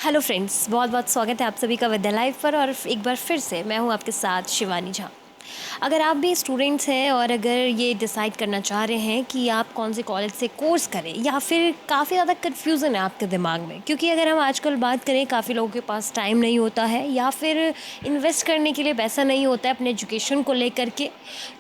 Hello friends, बहुत बहुत स्वागत है आप सभी का विद्या लाइव पर। और एक बार फिर से मैं हूं आपके साथ शिवानी झा। अगर आप भी स्टूडेंट्स हैं और अगर ये डिसाइड करना चाह रहे हैं कि आप कौन से कॉलेज से कोर्स करें, या फिर काफ़ी ज़्यादा कन्फ्यूज़न है आपके दिमाग में, क्योंकि अगर हम आजकल बात करें काफ़ी लोगों के पास टाइम नहीं होता है या फिर इन्वेस्ट करने के लिए पैसा नहीं होता है अपने एजुकेशन को लेकर के,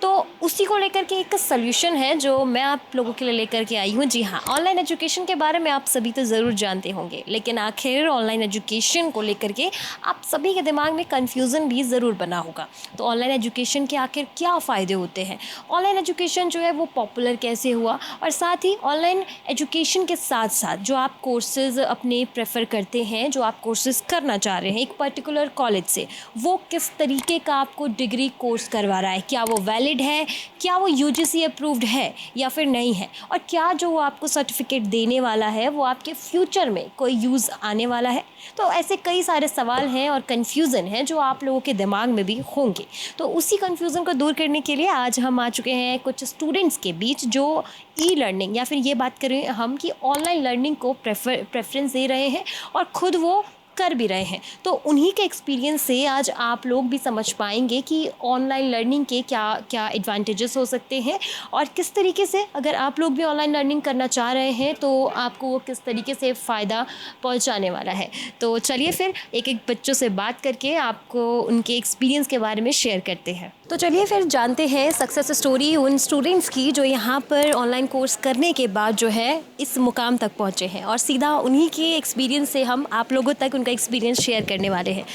तो उसी को लेकर के एक सल्यूशन है जो मैं आप लोगों के लिए लेकर के आई हूँ। जी हाँ, ऑनलाइन एजुकेशन के बारे में आप सभी तो ज़रूर जानते होंगे, लेकिन आखिर ऑनलाइन एजुकेशन को लेकर के आप सभी के दिमाग में कन्फ्यूज़न भी ज़रूर बना होगा। तो ऑनलाइन एजुकेशन के आखिर क्या फ़ायदे होते हैं, ऑनलाइन एजुकेशन जो है वो पॉपुलर कैसे हुआ, और साथ ही ऑनलाइन एजुकेशन के साथ साथ जो आप कोर्सेज़ अपने प्रेफर करते हैं, जो आप कोर्सेज़ करना चाह रहे हैं एक पर्टिकुलर कॉलेज से, वो किस तरीके का आपको डिग्री कोर्स करवा रहा है, क्या वो वैलिड है, क्या वो यूजीसी अप्रूव्ड है या फिर नहीं है, और क्या जो वो आपको सर्टिफिकेट देने वाला है वो आपके फ्यूचर में कोई यूज़ आने वाला है। तो ऐसे कई सारे सवाल हैं और कन्फ्यूज़न है जो आप लोगों के दिमाग में भी होंगे। तो उसी कन्फ्यूज़न को दूर करने के लिए आज हम आ चुके हैं कुछ स्टूडेंट्स के बीच जो ई लर्निंग या फिर ये बात करें हम कि ऑनलाइन लर्निंग को प्रेफरेंस दे रहे हैं और ख़ुद वो कर भी रहे हैं। तो उन्हीं के एक्सपीरियंस से आज आप लोग भी समझ पाएंगे कि ऑनलाइन लर्निंग के क्या क्या एडवांटेजेस हो सकते हैं, और किस तरीके से अगर आप लोग भी ऑनलाइन लर्निंग करना चाह रहे हैं तो आपको वो किस तरीके से फ़ायदा पहुंचाने वाला है। तो चलिए फिर एक एक बच्चों से बात करके आपको उनके एक्सपीरियंस के बारे में शेयर करते हैं। तो चलिए फिर जानते हैं सक्सेस स्टोरी उन स्टूडेंट्स की जो यहाँ पर ऑनलाइन कोर्स करने के बाद जो है इस मुकाम तक पहुँचे हैं, और सीधा उन्हीं के एक्सपीरियंस से हम आप लोगों तक का एक्सपीरियंस शेयर करने वाले हैं।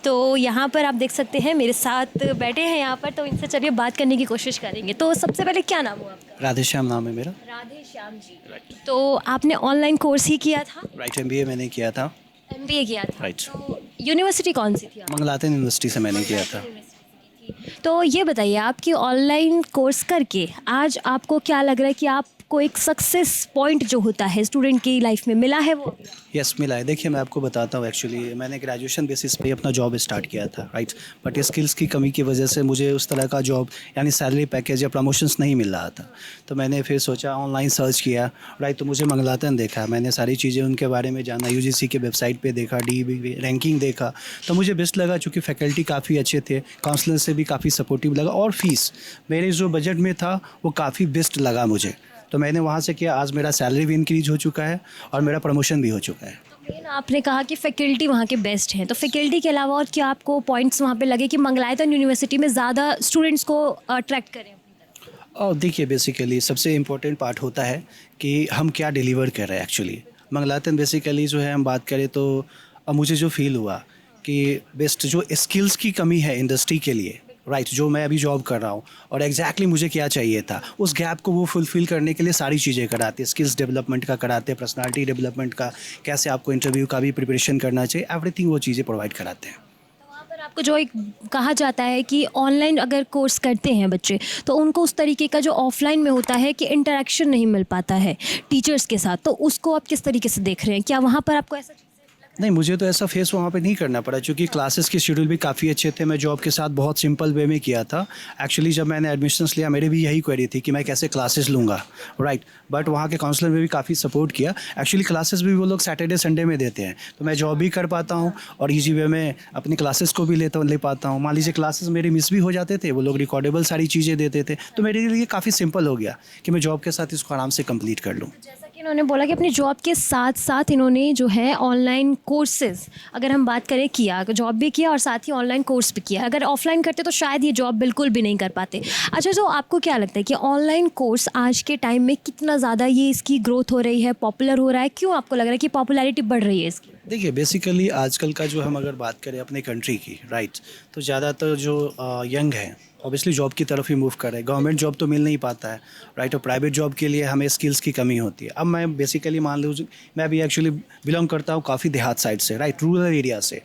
तो यहाँ पर आप देख सकते हैं मेरे साथ बैठे हैं यहाँ पर, तो इनसे चलिए बात करने की कोशिश करेंगे। तो सबसे पहले क्या नाम हुआ आपका? राधेश्याम नाम है मेरा। राधेश्याम जी, तो आपने ऑनलाइन कोर्स ही किया था? राइट, एमबीए मैंने किया था। एमबीए किया था, राइट। तो यूनिवर्सिटी कौन सी थी आपकी? मंगलाते यूनिवर्सिटी से मैंने किया था। तो ये बताइए आपकी ऑनलाइन कोर्स करके आज आपको क्या लग रहा है कि आपको एक सक्सेस पॉइंट जो होता है स्टूडेंट की लाइफ में मिला है वो? यस, मिला है। देखिए, मैं आपको बताता हूँ। एक्चुअली मैंने ग्रेजुएशन बेसिस पे अपना जॉब स्टार्ट किया था, राइट। बट स्किल्स की कमी की वजह से मुझे उस तरह का जॉब यानी सैलरी पैकेज या प्रमोशंस नहीं मिल रहा था। तो मैंने फिर सोचा, ऑनलाइन सर्च किया, राइट। तो मुझे मंगलातन देखा, मैंने सारी चीज़ें उनके बारे में जाना, यूजीसी के वेबसाइट पे देखा, डी रैंकिंग देखा, तो मुझे बेस्ट लगा। चूँकि फैकल्टी काफ़ी अच्छे थे, काउंसलर से भी काफ़ी सपोर्टिव लगा, और फीस मेरे जो बजट में था वो काफ़ी बेस्ट लगा मुझे। तो मैंने वहाँ से किया। आज मेरा सैलरी भी इंक्रीज हो चुका है और मेरा प्रमोशन भी हो चुका है। तो मेन आपने कहा कि फैकल्टी वहाँ के बेस्ट हैं, तो फैकल्टी के अलावा और क्या आपको पॉइंट्स वहाँ पे लगे कि मंगलायतन यूनिवर्सिटी में ज़्यादा स्टूडेंट्स को अट्रैक्ट करें अपनी तरफ? और देखिए, बेसिकली सबसे इम्पोर्टेंट पार्ट होता है कि हम क्या डिलीवर कर रहे हैं। एक्चुअली मंगलातन बेसिकली जो है, हम बात करें तो मुझे जो फील हुआ कि बेस्ट जो स्किल्स की कमी है इंडस्ट्री के लिए, राइट, जो मैं अभी जॉब कर रहा हूँ और एग्जैक्टली मुझे क्या चाहिए था, उस गैप को वो फुलफ़िल करने के लिए सारी चीज़ें कराते, स्किल्स डेवलपमेंट का कराते, पर्सनालिटी डेवलपमेंट का, कैसे आपको इंटरव्यू का भी प्रिपरेशन करना चाहिए, एवरीथिंग वो चीज़ें प्रोवाइड कराते हैं। तो वहाँ पर आपको जो एक कहा जाता है कि ऑनलाइन अगर कोर्स करते हैं बच्चे तो उनको उस तरीके का जो ऑफलाइन में होता है कि इंटरेक्शन नहीं मिल पाता है टीचर्स के साथ, तो उसको आप किस तरीके से देख रहे हैं? क्या वहाँ पर आपको ऐसा नहीं, मुझे तो ऐसा फेस वहाँ पे नहीं करना पड़ा, क्योंकि क्लासेस के शेड्यूल भी काफ़ी अच्छे थे। मैं जॉब के साथ बहुत सिंपल वे में किया था। एक्चुअली जब मैंने एडमिशन्स लिया, मेरी भी यही क्वेरी थी कि मैं कैसे क्लासेस लूँगा, राइट। बट वहाँ के काउंसलर ने भी काफ़ी सपोर्ट किया। एक्चुअली क्लासेस भी वो लोग सैटरडे संडे में देते हैं, तो मैं जॉब भी कर पाता हूँ और ईजी वे में अपनी क्लासेस को भी ले पाता हूँ। मान लीजिए क्लासेस मेरे मिस भी हो जाते थे, वो लोग रिकॉर्डेबल सारी चीज़ें देते थे, तो मेरे लिए काफ़ी सिंपल हो गया कि मैं जॉब के साथ इसको आराम से कंप्लीट कर लूँ। जैसा कि इन्होंने बोला कि अपनी जॉब के साथ साथ इन्होंने जो है ऑनलाइन कोर्सेज, अगर हम बात करें, किया जॉब भी किया और साथ ही ऑनलाइन कोर्स भी किया। अगर ऑफलाइन करते तो शायद ये जॉब बिल्कुल भी नहीं कर पाते। अच्छा, तो आपको क्या लगता है कि ऑनलाइन कोर्स आज के टाइम में कितना ज़्यादा ये इसकी ग्रोथ हो रही है, पॉपुलर हो रहा है? क्यों आपको लग रहा है कि पॉपुलैरिटी बढ़ रही है इसकी? देखिए, बेसिकली आजकल का जो हम अगर बात करें अपने कंट्री की, राइट, तो ज़्यादातर जो यंग हैं ऑब्वियसली जॉब की तरफ ही मूव कर रहे हैं। गवर्नमेंट जॉब तो मिल नहीं पाता है, राइट, और प्राइवेट जॉब के लिए हमें स्किल्स की कमी होती है। अब मैं बेसिकली मान लीजिए, मैं भी एक्चुअली बिलोंग करता हूँ काफ़ी देहात साइड से, राइट, रूरल एरिया से।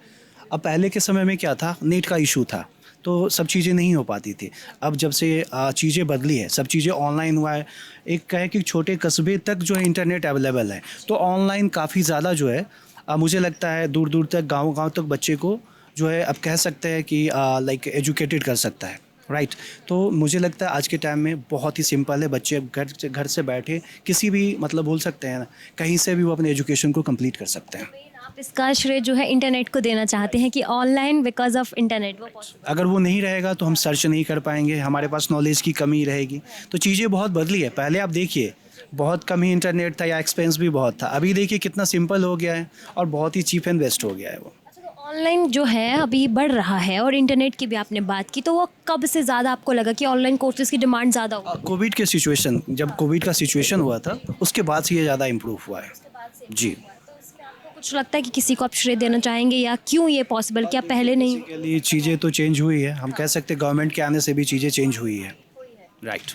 अब पहले के समय में क्या था, नेट का इशू था, तो सब चीज़ें नहीं हो पाती थी। अब जब से चीज़ें बदली है, सब चीज़ें ऑनलाइन हुआ है, एक कहे कि छोटे कस्बे तक जो है इंटरनेट अवेलेबल है, तो ऑनलाइन काफ़ी ज़्यादा जो है मुझे लगता है दूर दूर तक, गाँव तक बच्चे को जो है अब कह सकते हैं कि लाइक एजुकेटेड कर सकता है, राइट। तो मुझे लगता है आज के टाइम में बहुत ही सिंपल है, बच्चे घर से बैठे किसी भी मतलब बोल सकते हैं कहीं से भी वो अपने एजुकेशन को कंप्लीट कर सकते हैं। आप इसका श्रेय जो है इंटरनेट को देना चाहते हैं कि ऑनलाइन बिकॉज ऑफ इंटरनेट वो possible अगर वो नहीं रहेगा तो हम सर्च नहीं कर पाएंगे, हमारे पास नॉलेज की कमी रहेगी। तो चीज़ें बहुत बदली है। पहले आप देखिए बहुत कम ही इंटरनेट था या एक्सपेंस भी बहुत था, अभी देखिए कितना सिंपल हो गया है और बहुत ही चीप एंड बेस्ट हो गया है वो। अच्छा, तो ऑनलाइन जो है अभी बढ़ रहा है और इंटरनेट की भी आपने बात की, तो वो कब से ज़्यादा आपको लगा कि ऑनलाइन कोर्सेज की डिमांड ज़्यादा होगी? कोविड के सिचुएशन, जब कोविड का सिचुएशन हुआ था उसके बाद से ये ज़्यादा इम्प्रूव हुआ है। जी, तो इसमें आपको कुछ लगता है कि किसी को आप श्रेय देना चाहेंगे या क्यों ये पॉसिबल, क्या पहले नहीं? बेसिकली चीज़ें तो चेंज हुई है, हम कह सकते हैं गवर्नमेंट के आने से भी चीज़ें चेंज हुई है। राइट।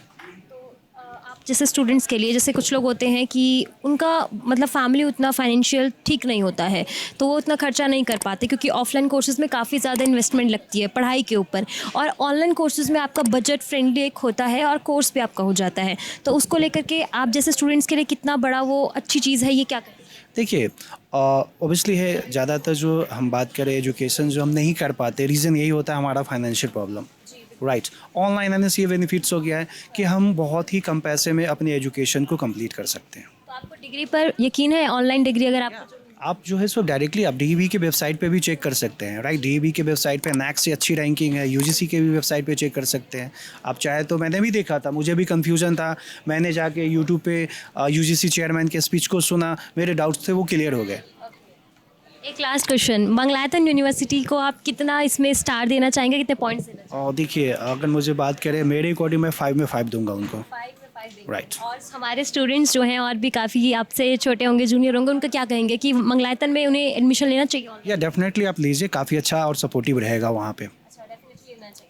आप जैसे स्टूडेंट्स के लिए, जैसे कुछ लोग होते हैं कि उनका मतलब फैमिली उतना फाइनेंशियल ठीक नहीं होता है, तो वो उतना खर्चा नहीं कर पाते क्योंकि ऑफलाइन कोर्सेज़ में काफ़ी ज़्यादा इन्वेस्टमेंट लगती है पढ़ाई के ऊपर, और ऑनलाइन कोर्सेज़ में आपका बजट फ्रेंडली एक होता है और कोर्स भी आपका हो जाता है। तो उसको लेकर के आप जैसे स्टूडेंट्स के लिए कितना बड़ा वो अच्छी चीज़ है, ये क्या कहें? देखिए ऑब्वियसली है, ज़्यादातर जो हम बात करें एजुकेशन जो हम नहीं कर पाते, रीज़न यही होता है हमारा फाइनेंशियल प्रॉब्लम। राइट। ऑनलाइन आने से ये बेनिफिट्स हो गया है कि हम बहुत ही कम पैसे में अपनी एजुकेशन को कंप्लीट कर सकते हैं। तो आपको डिग्री पर यकीन है? ऑनलाइन डिग्री अगर आप जो है सो डायरेक्टली आप डीईबी के वेबसाइट पे भी चेक कर सकते हैं। राइट, डीईबी के वेबसाइट पे नैक से अच्छी रैंकिंग है, यूजीसी के भी वेबसाइट पे चेक कर सकते हैं। आप चाहे तो, मैंने भी देखा था, मुझे भी कन्फ्यूजन था, मैंने जाके यूट्यूब पे यूजीसी चेयरमैन के स्पीच को सुना, मेरे डाउट्स थे वो क्लियर हो गए। एक लास्ट क्वेश्चन, मंगलायतन यूनिवर्सिटी को आप कितना इसमें स्टार देना चाहेंगे, कितने पॉइंट्स देना चाहेंगे? और देखिए अगर मुझे बात करें मेरे अकॉर्डिंग मैं 5 में 5 दूंगा उनको। 5 में 5 देंगे। राइट। और हमारे स्टूडेंट्स जो हैं और भी काफ़ी आपसे छोटे होंगे, जूनियर होंगे, उनका क्या कहेंगे कि मंगलायतन में उन्हें एडमिशन लेना चाहिए? या डेफिनेटली आप लीजिए, काफ़ी अच्छा और सपोर्टिव रहेगा वहाँ पे।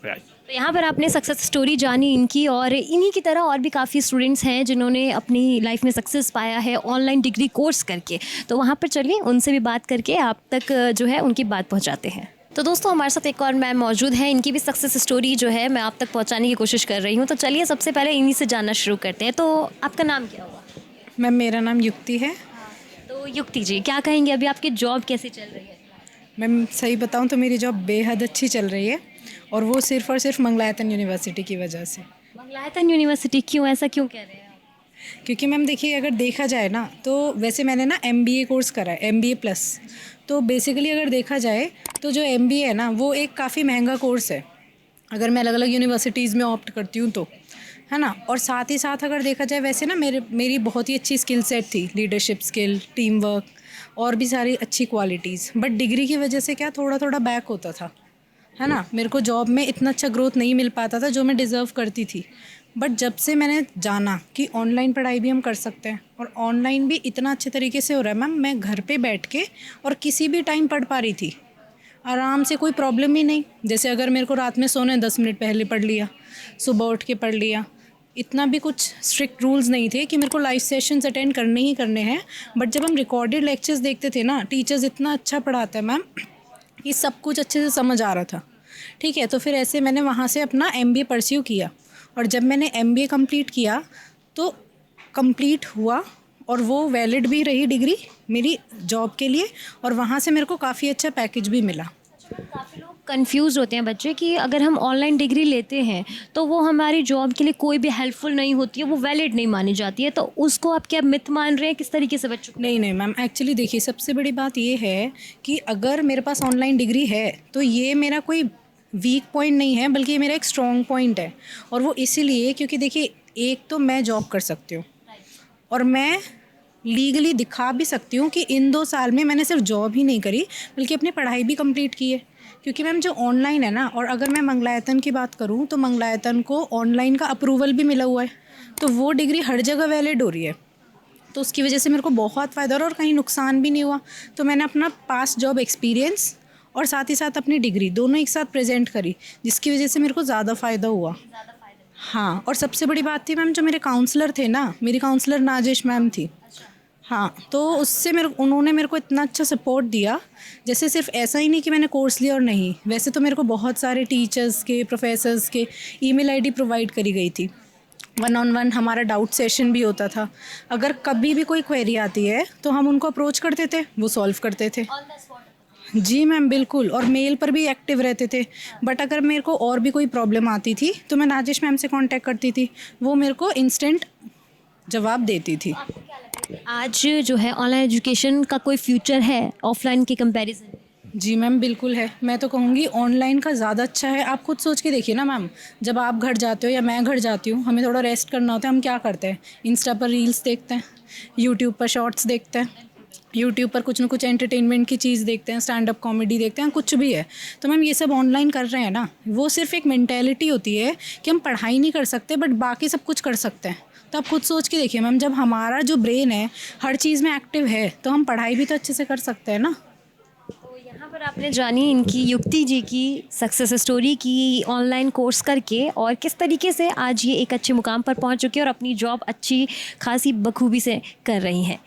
राइट। तो यहाँ पर आपने सक्सेस स्टोरी जानी इनकी, और इन्हीं की तरह और भी काफ़ी स्टूडेंट्स हैं जिन्होंने अपनी लाइफ में सक्सेस पाया है ऑनलाइन डिग्री कोर्स करके। तो वहाँ पर चलिए उनसे भी बात करके आप तक जो है उनकी बात पहुँचाते हैं। तो दोस्तों हमारे साथ एक और मैम मौजूद हैं, इनकी भी सक्सेस स्टोरी जो है मैं आप तक पहुँचाने की कोशिश कर रही हूँ। तो चलिए सबसे पहले इन्हीं से जानना शुरू करते हैं। तो आपका नाम क्या हुआ? मैम मेरा नाम युक्ति है। तो युक्ति जी, क्या कहेंगे अभी आपकी जॉब कैसी चल रही है? मैम सही बताऊं तो मेरी जॉब बेहद अच्छी चल रही है, और वो सिर्फ़ और सिर्फ मंगलायतन यूनिवर्सिटी की वजह से। मंगलायतन यूनिवर्सिटी, क्यों ऐसा क्यों कह रहे हैं आप? क्योंकि मैम देखिए अगर देखा जाए ना, तो वैसे मैंने ना MBA कोर्स करा है, MBA प्लस। तो बेसिकली अगर देखा जाए तो जो MBA है ना वो एक काफ़ी महंगा कोर्स है, अगर मैं अलग अलग यूनिवर्सिटीज़ में ऑप्ट करती हूँ तो, है ना। और साथ ही साथ अगर देखा जाए वैसे ना मेरी बहुत ही अच्छी स्किल सेट थी, लीडरशिप स्किल, टीम वर्क और भी सारी अच्छी क्वालिटीज़। बट डिग्री की वजह से क्या थोड़ा थोड़ा बैक होता था, है ना। मेरे को जॉब में इतना अच्छा ग्रोथ नहीं मिल पाता था जो मैं डिज़र्व करती थी। बट जब से मैंने जाना कि ऑनलाइन पढ़ाई भी हम कर सकते हैं, और ऑनलाइन भी इतना अच्छे तरीके से हो रहा है मैम, मैं घर पे बैठ के और किसी भी टाइम पढ़ पा रही थी आराम से, कोई प्रॉब्लम ही नहीं। जैसे अगर मेरे को रात में सोने 10 मिनट पहले पढ़ लिया, सुबह उठ के पढ़ लिया, इतना भी कुछ स्ट्रिक्ट रूल्स नहीं थे कि मेरे को लाइव सेशंस अटेंड करने ही करने हैं। बट जब हम रिकॉर्डेड लेक्चर्स देखते थे ना, टीचर्स इतना अच्छा पढ़ाते हैं मैम कि सब कुछ अच्छे से समझ आ रहा था। ठीक है, तो फिर ऐसे मैंने वहाँ से अपना MBA परस्यू किया, और जब मैंने MBA कंप्लीट किया तो कंप्लीट हुआ, और वो वैलिड भी रही डिग्री मेरी जॉब के लिए, और वहाँ से मेरे को काफ़ी अच्छा पैकेज भी मिला। काफ़ी लोग कंफ्यूज होते हैं बच्चे कि अगर हम ऑनलाइन डिग्री लेते हैं तो वो हमारी जॉब के लिए कोई भी हेल्पफुल नहीं होती है, वो वैलिड नहीं मानी जाती है। तो उसको आप क्या मिथ मान रहे हैं, किस तरीके से बच्चों को? नहीं नहीं मैम, एक्चुअली देखिए सबसे बड़ी बात ये है कि अगर मेरे पास ऑनलाइन डिग्री है तो ये मेरा कोई वीक पॉइंट नहीं है, बल्कि ये मेरा एक स्ट्रॉन्ग पॉइंट है। और वो इसीलिए क्योंकि देखिए एक तो मैं जॉब कर सकती हूँ, और मैं लीगली दिखा भी सकती हूँ कि इन 2 साल में मैंने सिर्फ जॉब ही नहीं करी बल्कि अपनी पढ़ाई भी कंप्लीट की है। क्योंकि मैम जो ऑनलाइन है ना, और अगर मैं मंगलायतन की बात करूँ तो मंगलायतन को ऑनलाइन का अप्रूवल भी मिला हुआ है, तो वो डिग्री हर जगह वैलिड हो रही है। तो उसकी वजह से मेरे को बहुत फ़ायदा हो रहा है और कहीं नुकसान भी नहीं हुआ। तो मैंने अपना पास्ट जॉब एक्सपीरियंस और साथ ही साथ अपनी डिग्री दोनों एक साथ प्रेजेंट करी, जिसकी वजह से मेरे को ज़्यादा फ़ायदा हुआ। हाँ, और सबसे बड़ी बात थी मैम, जो मेरे काउंसलर थे ना, मेरी काउंसलर नाजिश मैम थी। हाँ, तो उससे उन्होंने मेरे को इतना अच्छा सपोर्ट दिया। जैसे सिर्फ ऐसा ही नहीं कि मैंने कोर्स लिया और नहीं, वैसे तो मेरे को बहुत सारे टीचर्स के, प्रोफेसर्स के ईमेल आईडी प्रोवाइड करी गई थी। 1-on-1 हमारा डाउट सेशन भी होता था। अगर कभी भी कोई क्वेरी आती है तो हम उनको अप्रोच करते थे, वो सॉल्व करते थे। जी मैम बिल्कुल, और मेल पर भी एक्टिव रहते थे। बट अगर मेरे को और भी कोई प्रॉब्लम आती थी तो मैं नाजिश मैम से कांटेक्ट करती थी, वो मेरे को इंस्टेंट जवाब देती थी। आपको क्या लगता है आज जो है ऑनलाइन एजुकेशन का कोई फ्यूचर है ऑफलाइन के कंपैरिजन में? जी मैम, बिल्कुल है। मैं तो कहूँगी ऑनलाइन का ज़्यादा अच्छा है। आप खुद सोच के देखिए ना मैम, जब आप घर जाते हो या मैं घर जाती हूँ, हमें थोड़ा रेस्ट करना होता है, हम क्या करते हैं? इंस्टा पर रील्स देखते हैं, यूट्यूब पर शॉर्ट्स देखते हैं, यूट्यूब पर कुछ ना कुछ एंटरटेनमेंट की चीज़ देखते हैं, स्टैंड अप कॉमेडी देखते हैं, कुछ भी है। तो मैम ये सब ऑनलाइन कर रहे हैं ना, वो सिर्फ एक मेंटेलिटी होती है कि हम पढ़ाई नहीं कर सकते बट बाकी सब कुछ कर सकते हैं। तो आप खुद सोच के देखिए मैम, जब हमारा जो ब्रेन है हर चीज़ में एक्टिव है तो हम पढ़ाई भी तो अच्छे से कर सकते हैं ना। तो यहाँ पर आपने जानी इनकी युक्ति जी की सक्सेस स्टोरी की ऑनलाइन कोर्स करके, और किस तरीके से आज ये एक अच्छे मुकाम पर पहुँच चुके हैं और अपनी जॉब अच्छी खासी बखूबी से कर रही हैं।